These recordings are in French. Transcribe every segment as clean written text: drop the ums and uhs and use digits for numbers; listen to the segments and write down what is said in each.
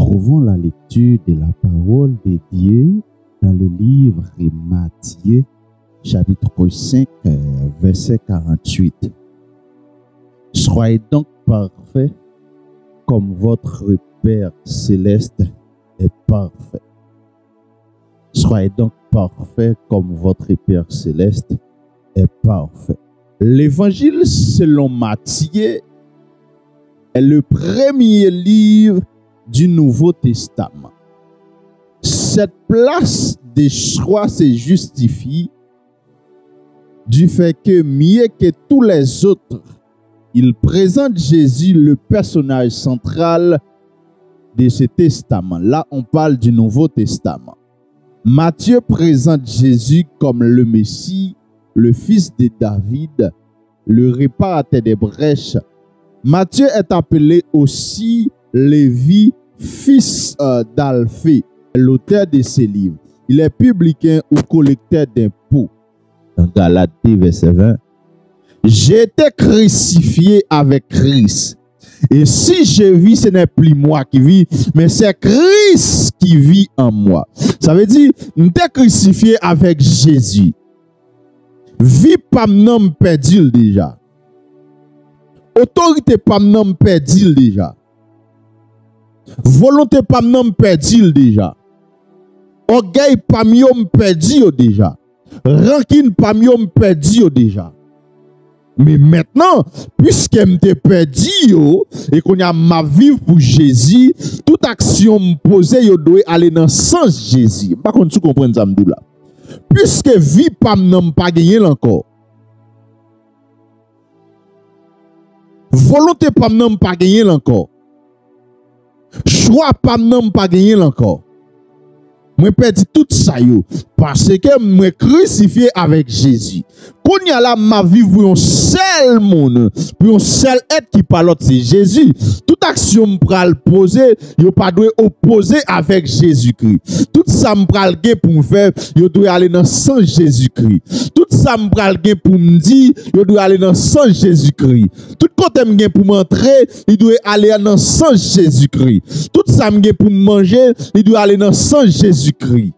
trouvons la lecture de la parole de Dieu dans le livre de Matthieu, chapitre 5, verset 48. Soyez donc parfaits comme votre Père céleste est parfait. Soyez donc parfaits comme votre Père céleste est parfait. L'évangile selon Matthieu est le premier livre du Nouveau Testament. Cette place de choix se justifie du fait que mieux que tous les autres, il présente Jésus, le personnage central de ce testament. Là, on parle du Nouveau Testament. Matthieu présente Jésus comme le Messie, le fils de David, le réparateur des brèches. Matthieu est appelé aussi Lévi, fils d'Alphée, l'auteur de ces livres. Il est publicain ou collecteur d'impôts. Dans Galates 2, verset 20. J'ai été crucifié avec Christ. Et si je vis, ce n'est plus moi qui vis, mais c'est Christ qui vit en moi. Ça veut dire, nous sommes crucifié avec Jésus. Vie pas m'nom perdu déjà. Autorité pas m'nom perdu déjà. Volonté pas m'nom perdu déjà. Orgueil pas m'nom perdu déjà. Rancune pas m'nom perdu déjà. Mais maintenant, puisque m'te perdu et qu'on a ma vie pour Jésus, toute action me posée yo doit aller dans le sens Jésus. Par contre, tu comprends ça m'dou là. Puisque vie pas m'nom pas gagner encore. Volonté pas m'nom pas gagner encore. Choix pas m'nom pas gagner encore. Moi perdu tout ça yo parce que moi crucifié avec Jésus. Quand y a là ma vie pour un seul monde, pour un seul être qui parle c'est Jésus. Toute action me pral poser, yo pas doit opposer avec Jésus-Christ. Tout ça me pral gen pour me faire, yo doit aller dans sens Jésus-Christ. Tout ça me pral gen pour me dire, yo doit aller dans sens Jésus-Christ. Tout côté me gen pour m'entrer, il doit aller dans sens Jésus-Christ. Tout ça me gen pour me manger, il doit aller dans sens Jésus-Christ.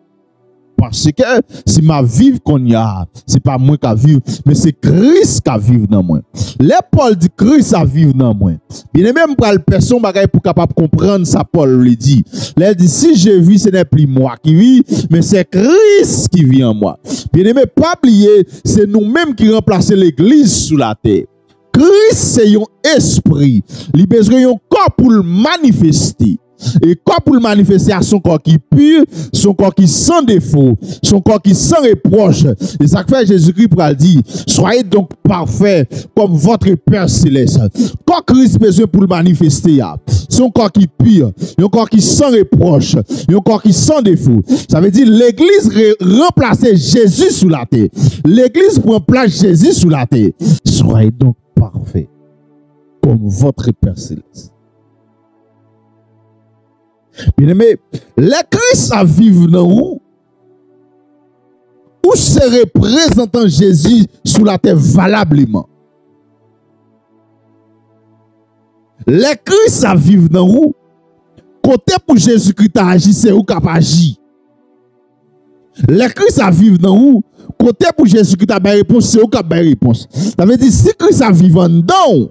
Parce que si ma vie qu'on y a, c'est pas moi qui vivre, mais c'est Christ qui vit dans moi. Les Paul dit Christ a vivre dans moi. Bien même pour la personne pour capable comprendre ça Paul lui dit. Il dit si je vis ce n'est plus moi qui vis, mais c'est Christ qui vit en moi. Bien aimé, pas oublier, c'est nous-mêmes qui remplaçons l'église sous la terre. Christ c'est un esprit, il a besoin d'un corps pour le manifester. Et quoi pour le manifester à son corps qui pur, son corps qui sans défaut, son corps qui sans reproche. Et ça fait Jésus-Christ pour le dire, soyez donc parfaits comme votre Père céleste. Quand Christ besoin pour le manifester, son corps qui pur, un corps qui sans reproche, un corps qui sans défaut. Ça veut dire l'église remplace Jésus sous la terre. L'église prend place Jésus sous la terre. Soyez donc parfaits comme votre Père céleste. Bien aimé, les Christ à vivre dans où se représentant Jésus sous la terre valablement. Les Christ à vivre dans où côté pour Jésus-Christ a agi, c'est où qu'il a agi. Les Christ à vivre dans où côté pour Jésus-Christ a réponse, c'est où qu'il a réponse. Ça veut dire si Christ a vivre dedans,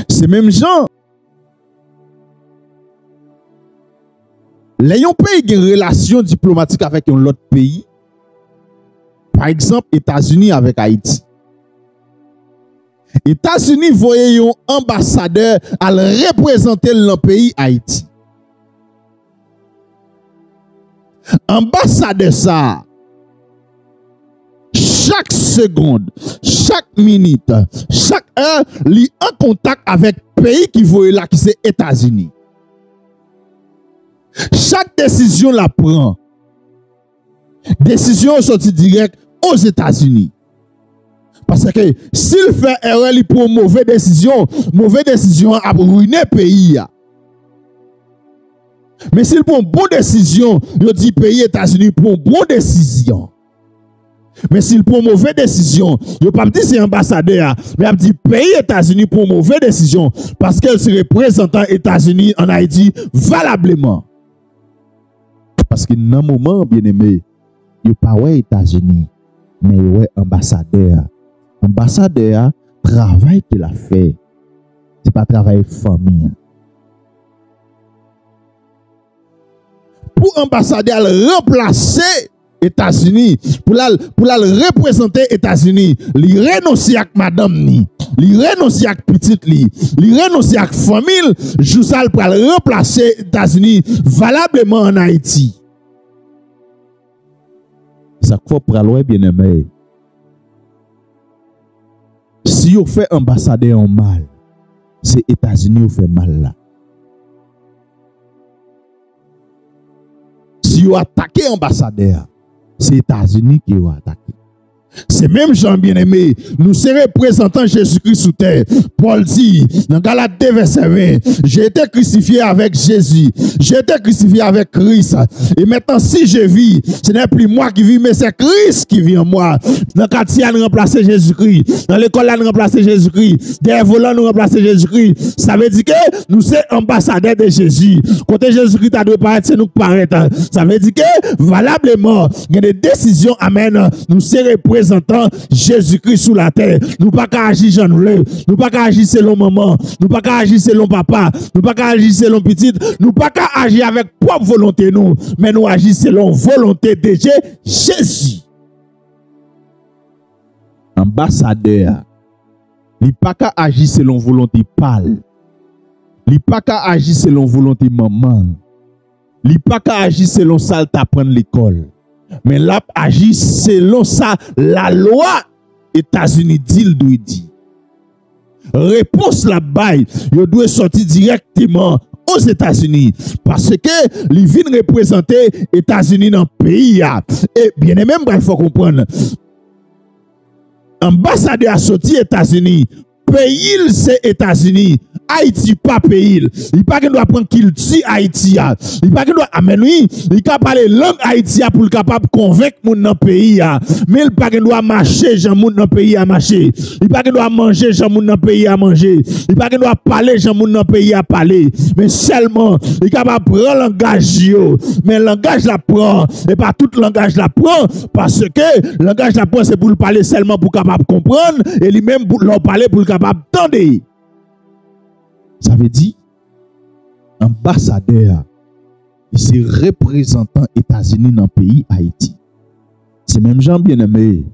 c'est même gens. Les pays qui ont une relation diplomatique avec un autre pays, par exemple, États-Unis avec Haïti. États-Unis voyaient un ambassadeur à représenter le pays Haïti. Ambassadeur ça, chaque seconde, chaque minute, chaque heure, il est en contact avec le pays qui voyait là, qui c'est États-Unis. Chaque décision la prend. Décision sortie direct aux États-Unis. Parce que s'il fait erreur, il prend mauvaise décision a ruiné le pays. Mais s'il prend bonne décision, il dit pays États-Unis prend bonne décision. Mais s'il prend une mauvaise décision, il ne pas dire c'est ambassadeur, mais il dit pays États-Unis pour une mauvaise décision parce qu'elle se représentant États-Unis en Haïti valablement. Parce que dans un moment, bien aimé, il n'y a pas ouais États-Unis, mais il y a ambassadeur. Ambassadeur, travail qu'il a fait, ce n'est pas travail famille. Pour ambassadeur remplacer États-Unis, pour la représenter États-Unis, il renonce à madame ni, il renonce à petite li, il renonce à famille, Joussal pour remplacer États-Unis valablement en Haïti. Ça faut pour aller bien aimé. Si vous fait ambassadeur en mal, c'est États-Unis qui fait mal là. Si vous attaquez ambassadeur, c'est États-Unis qui vous attaqué. C'est même Jean bien-aimé, nous sommes représentants Jésus-Christ sous terre. Paul dit, dans Galates 2, verset 20, j'ai été crucifié avec Jésus, j'ai été crucifié avec Christ. Et maintenant, si je vis, ce n'est plus moi qui vis, mais c'est Christ qui vit en moi. Dans le quartier, nous remplacer Jésus-Christ. Dans l'école, nous remplacer Jésus-Christ. Des volants, nous remplacer Jésus-Christ. Ça veut dire que nous sommes ambassadeurs de Jésus. Côté Jésus-Christ, a dû paraître, c'est nous qui paraître. Ça veut dire que, valablement, il y a des décisions, amen, nous sommes représentant Jésus-Christ sous la terre. Nous pas qu'à agir Jean nous, nous pas qu'à agir selon maman, nous pas qu'à agir selon papa, nous pas qu'à agir selon petite, nous pas qu'à agir avec propre volonté nous, mais nous agissons selon volonté de Jésus. Ambassadeur, il pas qu'à agir selon volonté pâle. Il pas qu'à agir selon volonté maman. Il pas qu'à agir selon ça t'apprendre l'école. Mais là, agit selon ça, la loi États-Unis dit. Réponse la bail, il doit sortir directement aux États-Unis parce que les viennent représenter États-Unis dans le pays. Et bien aimé, il faut comprendre. Ambassadeur a sorti États-Unis, pays c'est États-Unis. Haïti pas pays. Il pas qu'il doit prendre qu'il tue Haïti. Il pas qu'il doit amener il peut parler langue Haïti pour capable convaincre moun dans pays mais il pas qu'il doit marcher gens moun dans pays à marcher. Il pas qu'il doit manger gens moun dans pays à manger. Il pas qu'il doit parler gens moun dans pays à parler. Mais seulement il capable prendre langage yo. Mais langage la prend et pas tout langage la prend parce que langage la prend c'est pour le parler seulement pour capable comprendre et lui-même pour leur parler pour capable entendre. Ça veut dire, ambassadeur, c'est représentant États-Unis dans le pays Haïti. C'est même Jean bien-aimé,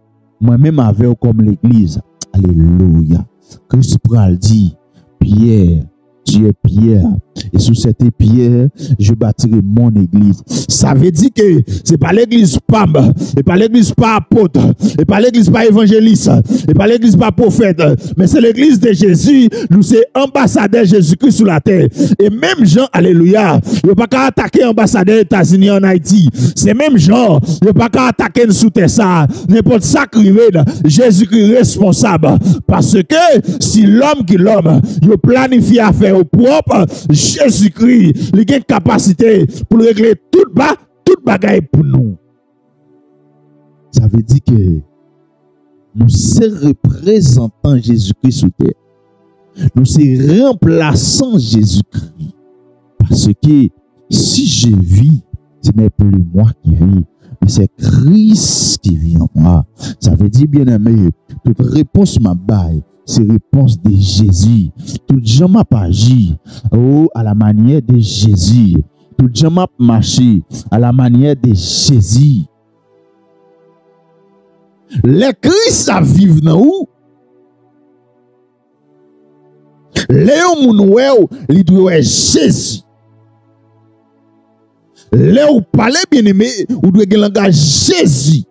moi-même avec comme l'église. Alléluia. Christ pral dit, Pierre, tu es Pierre. Et sous cette pierre, je bâtirai mon église. Ça veut dire que c'est pas l'église Pam, et pas l'église pas apôtre, et pas l'église pas évangéliste, et pas l'église pas prophète, mais c'est l'église de Jésus. Nous sommes ambassadeurs Jésus-Christ sur la terre. Et même Jean, alléluia, il n'y a pas qu'à attaquer ambassadeur États-Unis en Haïti. C'est même Jean, il n'y a pas qu'à attaquer sous terre ça. N'importe ça qui Jésus-Christ responsable. Parce que si l'homme qui l'homme, il planifie à faire au propre, Jésus-Christ, il a une capacité pour régler toute bagaille pour nous. Ça veut dire que nous sommes représentants Jésus-Christ sur terre. Nous sommes remplaçants Jésus-Christ. Parce que si je vis, ce n'est plus moi qui vis, mais c'est Christ qui vit en moi. Ça veut dire, bien aimé, toute réponse m'a baille. C'est réponse de Jésus. Tout gens m'a agi à la manière de Jésus. Tout gens m'a marché à la manière de Jésus. Les Christ à vivre dans où? Les mounoué, il doit être Jésus. Les ou parler bien aimé, ou doit être langage Jésus.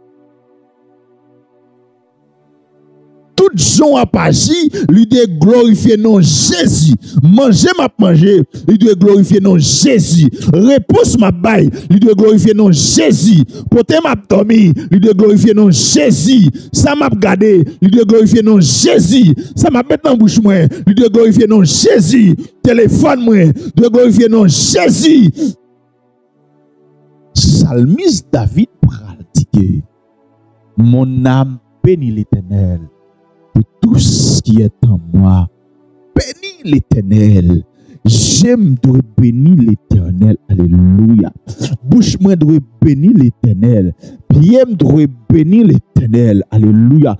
Tout gens a agi, lui doit glorifier non Jésus. Manger m'a manger, lui doit glorifier non Jésus. Réponse m'a bail, lui doit glorifier non Jésus. Côté m'a dormi, lui doit glorifier non Jésus. Ça m'a gardé, lui doit glorifier non Jésus. Ça m'a mis dans bouche moi, lui doit glorifier non Jésus. Téléphone moi, doit glorifier non Jésus. Psalmiste David pratique. Mon âme bénit l'Éternel. Et tout ce qui est en moi, bénis l'Éternel. J'aime doit bénir l'Éternel. Alléluia. Bouche moi doit bénir l'Éternel. Pied doit bénir l'Éternel. Alléluia.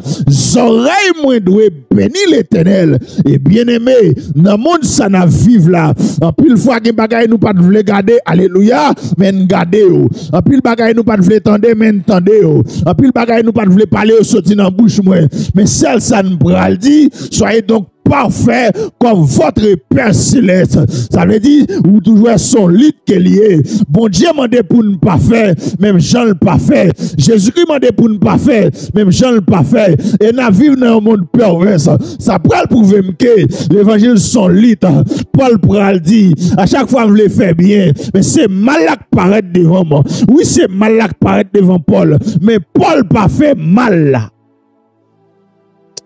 Oreilles moi doit bénir l'Éternel. Et bien aimé, dans le monde ça n'a vivre là. En pile fois que bagay nous pas vle garder. Alléluia. Mais garder yo. En pile bagay nous pas vle tendre mais tendre yo. En pile bagay nous pas vle parler sorti dans bouche moi. Mais celle ça nous pral dit, soyez donc parfait comme votre Père céleste. Ça veut dire ou toujours son lit qui est lié. Bon Dieu m'a dit pour ne pas faire, même Jean le pas fait. Jésus-Christ m'a dit pour ne pas faire, même Jean le pas fait. Et n'a vivre dans un monde pervers. Ça pral prouver que l'évangile son lit. Paul pral dit à chaque fois vous le fait bien, mais c'est mal qui paraît devant moi. Oui, c'est mal qui paraît devant Paul, mais Paul pas fait mal là.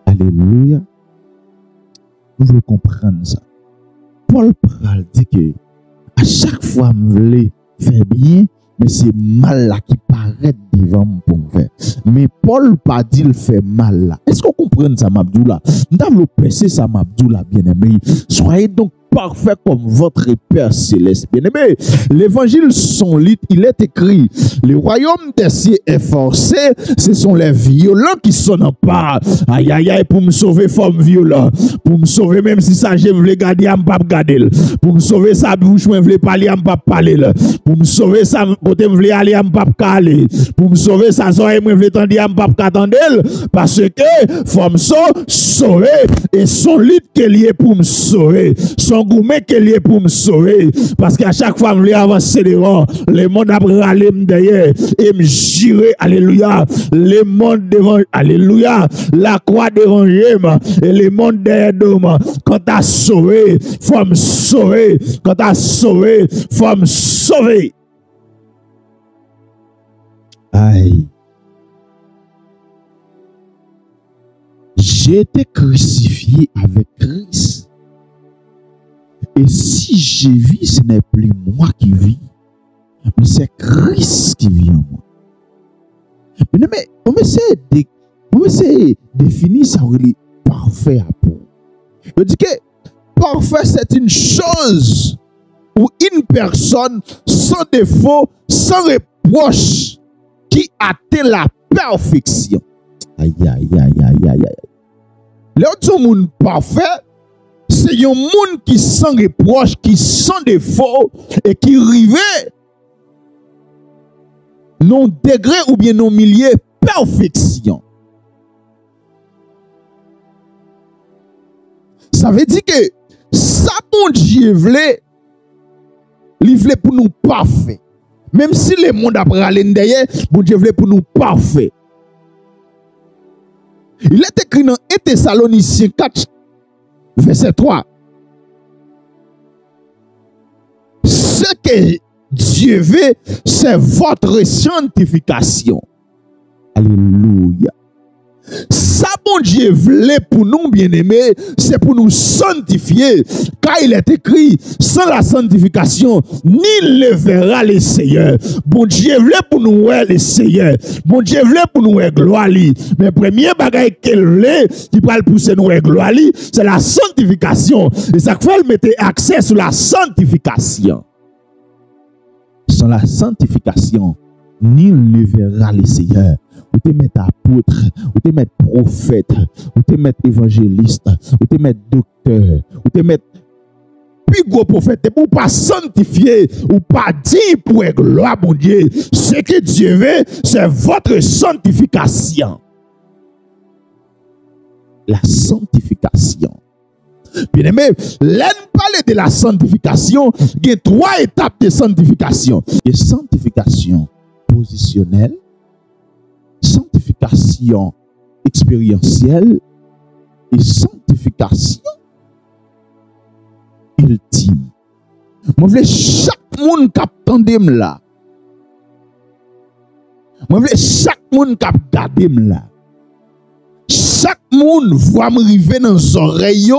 Alléluia. Vous voulez comprendre ça. Paul pral dit que à chaque fois je voulais faire bien, mais c'est mal là qui paraît devant mon pour faire. Mais Paul pas dit le fait mal là. Est-ce qu'on comprend ça, Mabdoula? Nous avons pensé ça, Mabdoula, bien aimé. Soyez donc parfait comme votre Père céleste. Bien aimé, l'évangile son lit, il est écrit, le royaume des cieux est forcé, ce sont les violents qui sont en part. Aïe aïe aïe, pour me sauver forme violent, pour me sauver même si ça je voulais garder, je ne pas garder, pour me sauver ça bouche je voulais parler, je ne pas parler, pour me sauver ça côté je voulais aller, je ne pas aller, pour me sauver ça oreille je voulais tendre, je ne pas attendre, parce que forme sauver et son lit qui est lié pour me sauver, son gourmet qui est lié pour me sauver. Parce qu'à chaque fois, je voulais avancer devant, le monde a râlé derrière et me girer, alléluia. Le monde devant, alléluia. La croix dérangée, et le monde derrière moi. Quand tu as sauvé, faut me sauver. Quand tu as sauvé, faut me sauver. Aïe. J'ai été crucifié avec Christ. Et si je vis, ce n'est plus moi qui vis, mais c'est Christ qui vit en moi. Mais on essaie de définir ça parfait à pour. Je dis que parfait, c'est une chose ou une personne sans défaut, sans reproche, qui atteint la perfection. Aïe, aïe, aïe, aïe, aïe, aïe. L'autre monde parfait, c'est un monde qui sans reproche, qui sans défaut et qui arrive non degré ou bien non milieu perfection. Ça veut dire que ça mon Dieu voulait, il voulait pour nous parfait. Même si le monde a parlé derrière, mon Dieu voulait pour nous parfait. Il est écrit dans 1 Thessaloniciens 4, verset 3. Ce que Dieu veut, c'est votre sanctification. Alléluia. Ça, bon Dieu voulait pour nous, bien-aimés, c'est pour nous sanctifier. Car il est écrit, sans la sanctification, ni le verra le Seigneur. Bon Dieu voulait pour nous voir le Seigneur. Bon Dieu voulait pour nous voir gloire. Mais premier bagage qu'elle voulait, qui parle pousser nous voir gloire, c'est la sanctification. Et ça fait mettre accès sur la sanctification. Sans la sanctification, ni le verra le Seigneur. Ou te mettre apôtre, ou te mettre prophète, ou te mettre évangéliste, ou te mettre docteur, ou te mettre plus gros prophète, pour pas sanctifier, ou pas dire pour gloire, mon Dieu. Ce que Dieu veut, c'est votre sanctification. La sanctification. Bien aimé, l'on parle de la sanctification, il y a 3 étapes de sanctification. Il y a sanctification positionnelle, sanctification expérientielle et sanctification ultime. Je veux chaque monde qui attend là. Je veux chaque monde qui regarde là. Chaque monde voit me arriver dans les oreilles.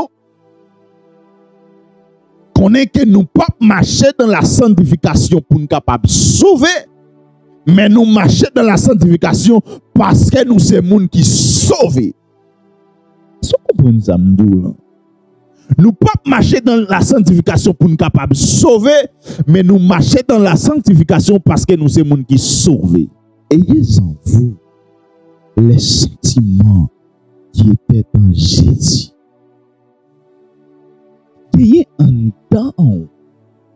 Qu'on est que nous pas marcher dans la sanctification pour nous capables de sauver. mais nous marchons dans la sanctification parce que nous sommes gens qui sauvés. Est-ce que vous comprenez ça, m'dou? Nous pas marcher dans la sanctification pour nous capables de sauver, mais nous marchons dans la sanctification parce que nous sommes gens qui sauvés. Ayez en vous les sentiments qui étaient en Jésus. Ayez un temps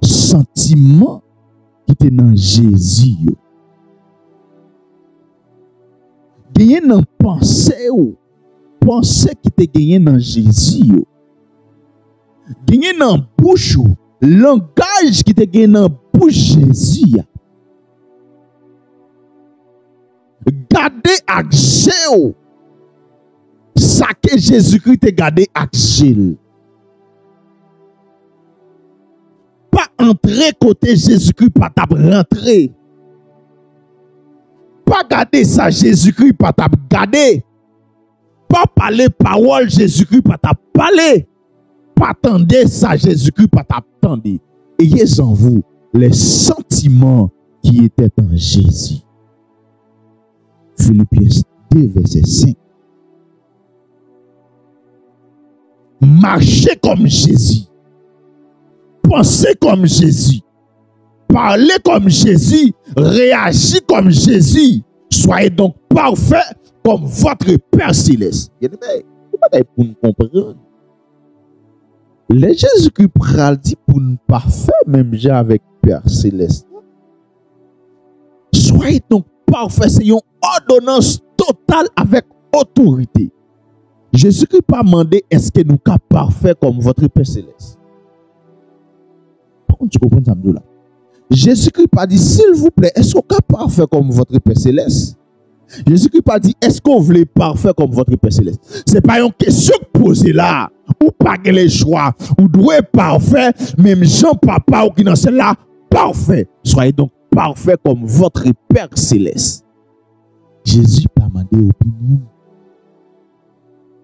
sentiment qui était dans Jésus. Ayez une pensée qui était gagné dans Jésus. Gagné dans bouche, langage qui était gagné dans bouche Jésus. Gardez avec Jésus. Ça que Jésus-Christ a gardé avec Jésus. Pas entrer côté Jésus-Christ, pas rentrer. Pas garder ça Jésus-Christ, pas garder. Pas parler parole Jésus-Christ, pas parler. Pas attendre ça Jésus-Christ, pas attendre. Ayez en vous les sentiments qui étaient en Jésus. Philippiens 2, verset 5. Marchez comme Jésus. Pensez comme Jésus. Parlez comme Jésus. Réagissez comme Jésus. Soyez donc parfaits comme votre Père Céleste. Pour nous comprendre. Les Jésus-Christ pral dit pour nous parfaits, même j'ai avec Père Céleste. Soyez donc parfaits. C'est une ordonnance totale avec autorité. Jésus-Christ pas demandé est-ce que nous sommes parfaits comme votre Père Céleste. Par contre, tu comprends ça, là? Jésus-Christ pas dit s'il vous plaît, est-ce que vous êtes parfait comme votre Père Céleste? Jésus-Christ pas dit est-ce que vous voulez parfait comme votre Père Céleste? Ce n'est pas une question posée là. Ou pas les choix. Ou doit être parfait, même Jean Papa ou qui dans celle-là, parfait. Soyez donc parfait comme votre Père Céleste. Jésus pas demandé opinion.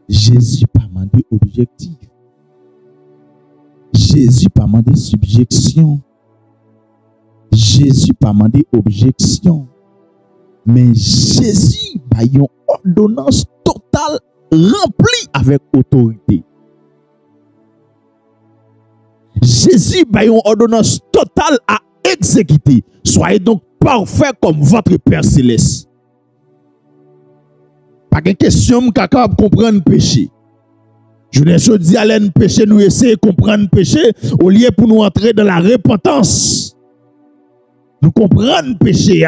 Jésus pas demandé objectif. Jésus pas demandé subjection. Jésus pas demandé objection. Mais Jésus a une ordonnance totale remplie avec autorité. Jésus a une ordonnance totale à exécuter. Soyez donc parfait comme votre Père Céleste. Pas de question de comprendre le péché. Je ne dis à l'aide péché, nous essayons de comprendre le péché au lieu pour nous entrer dans la repentance. Nous comprenons le péché.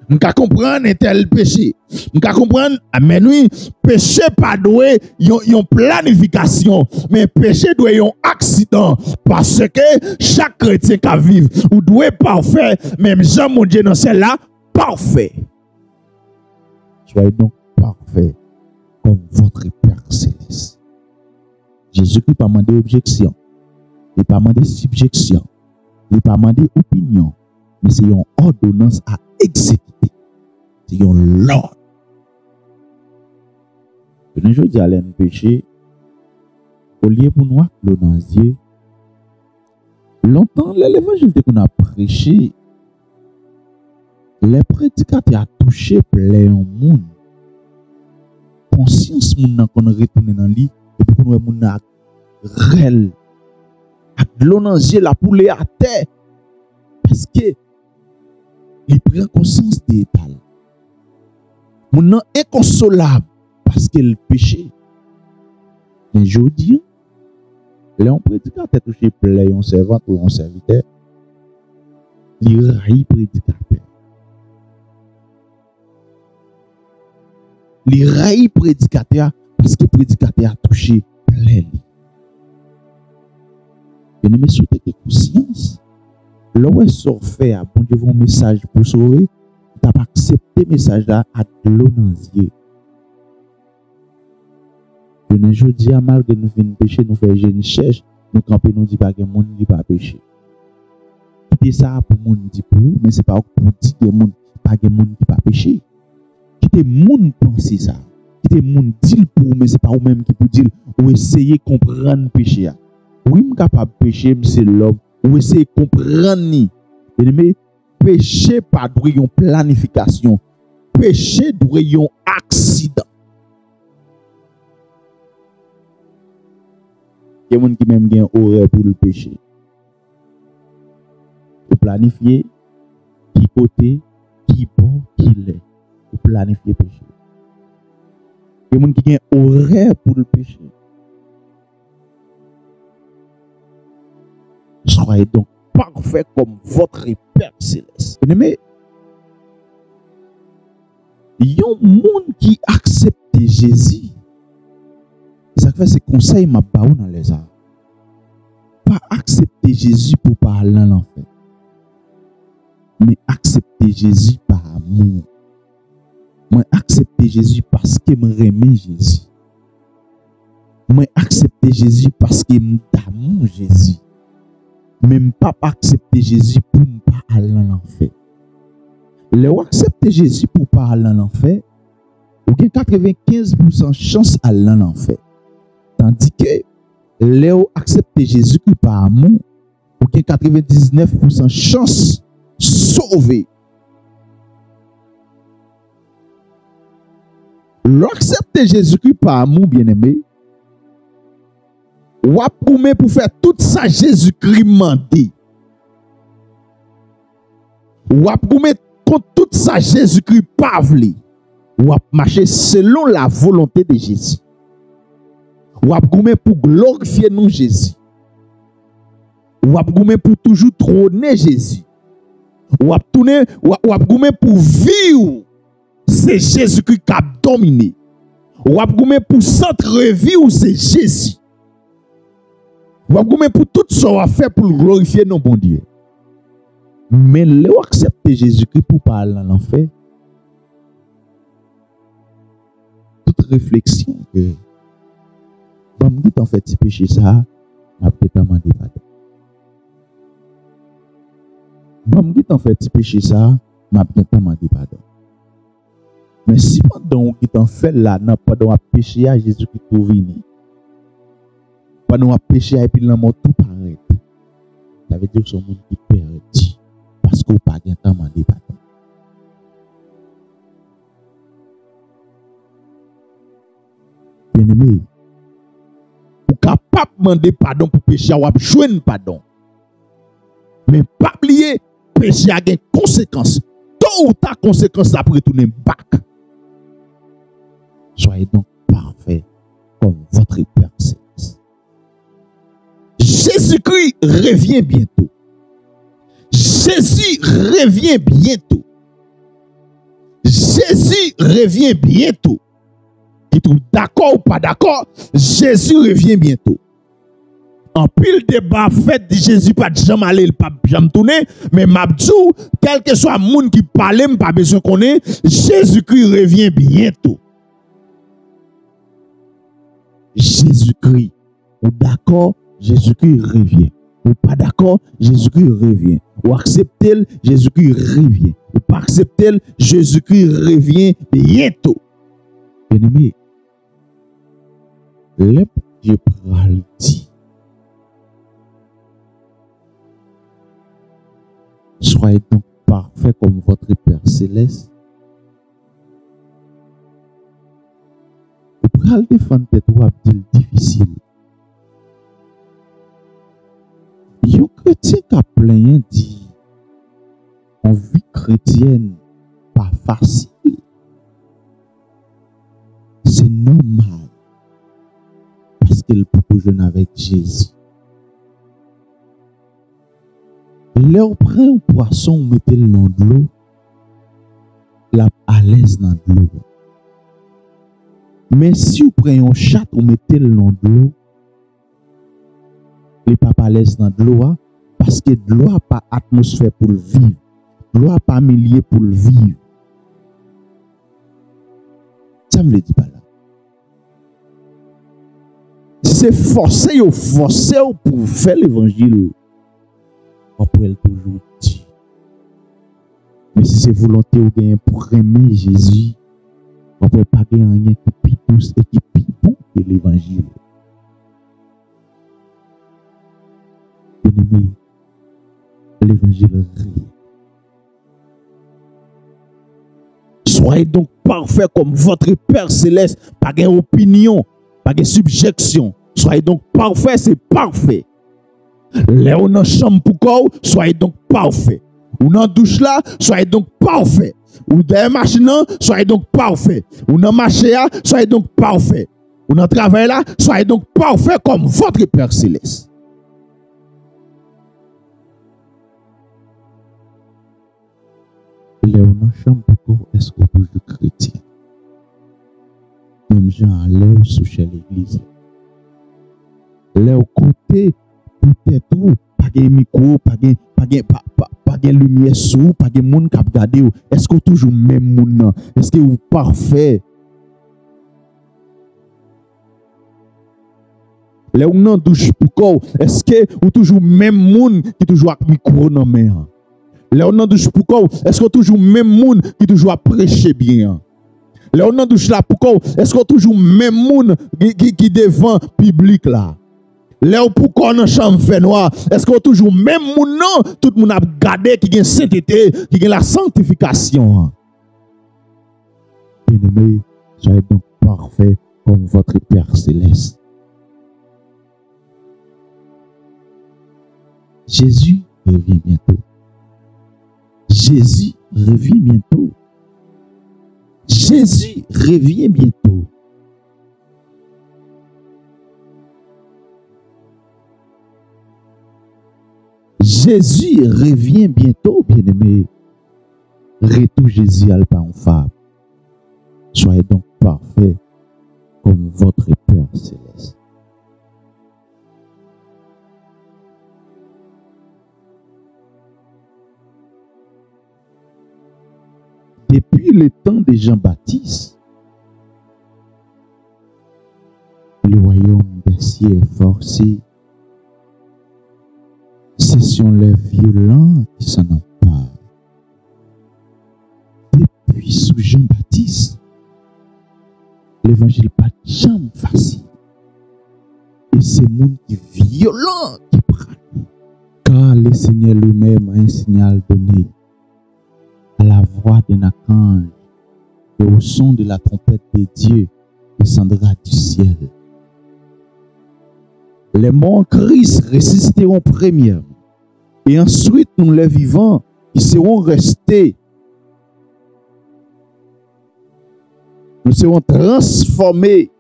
Nous comprenons un tel péché. Nous comprenons, mais oui, péché pas doué, yon planification, mais péché doit yon accident. Parce que chaque chrétien qui vit, ou doit parfait, même Jean mon Dieu dans celle-là, parfait. Soyez donc parfait comme votre Père Céleste. Jésus-Christ n'a pas demandé objection, il n'a pas demandé subjection, il n'a pas demandé opinion, mais c'est une ordonnance à exécuter. C'est un l'ordre. Je dis à l'un péché, au lieu pour nous, l'onanzier, longtemps, l'évangile qu'on a prêché, les prédicateurs ont touché plein de monde. Conscience moun qu'on retourne dans lui et puis qu'on moun a réel avec l'onanzier la poule à terre parce que il prend conscience des états. Moun est inconsolable parce qu'il péché. Mais je dis, les prédicateur touché plein un servant ou un serviteur, il raille prédicateur. Les rails prédicateurs parce que prédicateur a touché plein. Et nous me souhaitons que conscience, lorsque fait à bon Dieu un message pour sauver, tu n'as pas accepté le message là à l'onanzier. Je ne dis à mal que nous faisons péché, nous faisons une cherche, nous camper, nous disons pas que le monde ne pas péché. Quittez ça pour le monde dit pour, mais ce n'est pas pour dire que le monde qui pas péché. Quittez moun penser ça. Quittez moun dire pour, mais c'est pas vous même qui peut dire ou essayer de comprendre le péché. Oui, je suis capable de pécher, c'est l'homme. Ou essayer de comprendre ni. Mais péché pas doit une planification. Péché doit un accident. Il y a des gens qui même gagne horreur pour le péché. Pour planifier, qui côté, qui bon, qui l'est. Pour planifier le péché. Il y a des gens qui gagne horreur pour le péché. Soyez donc parfait comme votre Père céleste. Mais il y a un monde qui accepte Jésus. Ça fait ces conseils m'a baou dans les arts. Pas accepter Jésus pour parler dans l'enfer. Mais accepter Jésus par amour. Moi accepter Jésus parce que me remet Jésus. Moi accepter Jésus parce que me d'amour Jésus. Même pas accepter Jésus pour ne pas aller dans l'enfer. Le accepter Jésus pour pas aller dans l'enfer, ou bien 95% chance aller dans l'enfer. Tandis que le accepter Jésus pour par amour, ou bien 99% chance sauver. L'accepter Jésus-Christ par amour, bien-aimé, ou a promis pour faire tout ça Jésus-Christ mandé. Ou a promis contre tout ça Jésus-Christ pas voulu. Ou a marcher selon la volonté de Jésus. Ou a promis pour glorifier nous Jésus. Ou a promis pour toujours trôner Jésus. Ou a promis pour vivre. C'est Jésus-Christ qui a dominé. Ou a promis pour s'entrevivre, c'est Jésus. Ou a promis pour tout ce qu'on a fait pour glorifier nos bon Dieu. Mais le accepter Jésus-Christ pour parler dans l'enfer, toute réflexion que comme dit en fait petit péché ça, m'a peut-être demandé pardon. Comme dit en fait petit péché ça, m'a peut-être demandé pardon. Mais si pendant qui t'en fait là, pendant à péché à Jésus-Christ pour venir, pendant à péché et puis l'amour tout paraît, ça veut dire que son monde qui perdu. Parce qu'on n'a pas de temps demander pardon. Bien-aimé, ou capable de demander pardon pour péché, ou joindre pardon. Mais pas oublier, péché a des conséquences. Tôt ou tard, conséquences après retourner back. Soyez donc parfait comme votre Père céleste. Jésus-Christ revient bientôt. Jésus revient bientôt. Jésus revient bientôt. Qui trouve d'accord ou pas d'accord, Jésus revient bientôt. En pile débat fait de Jésus pas jamais aller, pas jamais tourner, mais m'abdou, quel que soit le monde qui parle, pas besoin qu'on ait, Jésus-Christ revient bientôt. Jésus-Christ, ou d'accord, Jésus-Christ revient. Ou pas d'accord, Jésus-Christ revient. Ou accepter, Jésus-Christ revient. Ou pas accepter, Jésus-Christ revient bientôt. Bien-aimé, le Dieu pral dit, soyez donc parfait comme votre Père céleste. Vous pral défendre tête ou abdil difficile. Yon chrétien qui a plein dit, en vie chrétienne, pas facile. C'est normal. Parce qu'elle peut jeune avec Jésus. Là, on prend un poisson, on met le nom de l'eau, là, à l'aise dans l'eau. Mais si vous prenez un chat, on met le nom de l'eau, les papas à l'aise dans l'eau, parce que de l'eau n'a pas atmosphère pour le vivre. De l'eau n'a pas milieu pour le vivre. Ça me le dit pas là. C'est forcé pour faire l'évangile. On peut toujours dire. Mais si c'est volonté ou gain pour aimer Jésus, on ne peut pas gagner rien qui plus douce et qui plus bon que l'évangile. Bien-aimé, l'évangile est réel. Soyez donc parfait comme votre Père céleste. Pas d'opinion, pas de subjection. Soyez donc parfait, c'est parfait. Là où dans la chambre pour quoi, soyez donc parfait. Ou dans la douche là, soyez donc parfait. Ou dans la machine, soyez donc parfait. Ou dans la machine, soyez donc parfait. Ou dans le travail là, soyez donc parfait comme votre Père céleste. Là où dans la chambre pour quoi, est-ce qu'on touche de chrétien? Même gens à l'air sous chez l'église. Là au côté, peut-être tout, pas de micro, pas de lumière sous, pas de monde qui a regardé. Est-ce que toujours même monde? Est-ce que vous parfait? Là où non douche pour quoi? Est-ce que vous toujours même monde qui toujours avec micro dans main? Là où non douche pour quoi? Est-ce que toujours même monde qui toujours prêcher bien? Là où non douche là pour quoi? Est-ce que toujours même monde qui devant public là? Là où pourquoi dans chambre fait noir, est-ce que toujours même moun non, tout le monde a gardé qui gagne sainteté, qui gagne la sanctification. Bien-aimés, soyez donc parfait comme votre Père céleste. Jésus revient bientôt. Jésus revient bientôt. Jésus revient bientôt. Jésus revient bientôt, bien-aimé. Retour Jésus à l'enfant. Soyez donc parfait comme votre Père céleste. Depuis le temps de Jean-Baptiste, le royaume des cieux est forcé. Ce sont les violents qui s'en emparent. Depuis sous Jean-Baptiste, l'évangile n'est pas jamais facile. Et c'est le monde qui est violent qui prend. Car le Seigneur lui-même a un signal donné à la voix d'un archange et au son de la trompette de Dieu descendra du ciel. Les morts en Christ ressusciteront premièrement. Et ensuite, nous les vivants, qui seront restés. Nous serons transformés.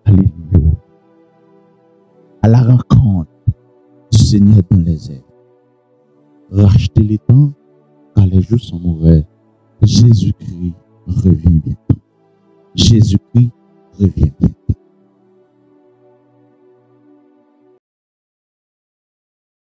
Alléluia. À la rencontre du Seigneur dans les airs. Rachetez les temps, car les jours sont mauvais. Jésus-Christ revient bientôt. Jésus-Christ revient bientôt.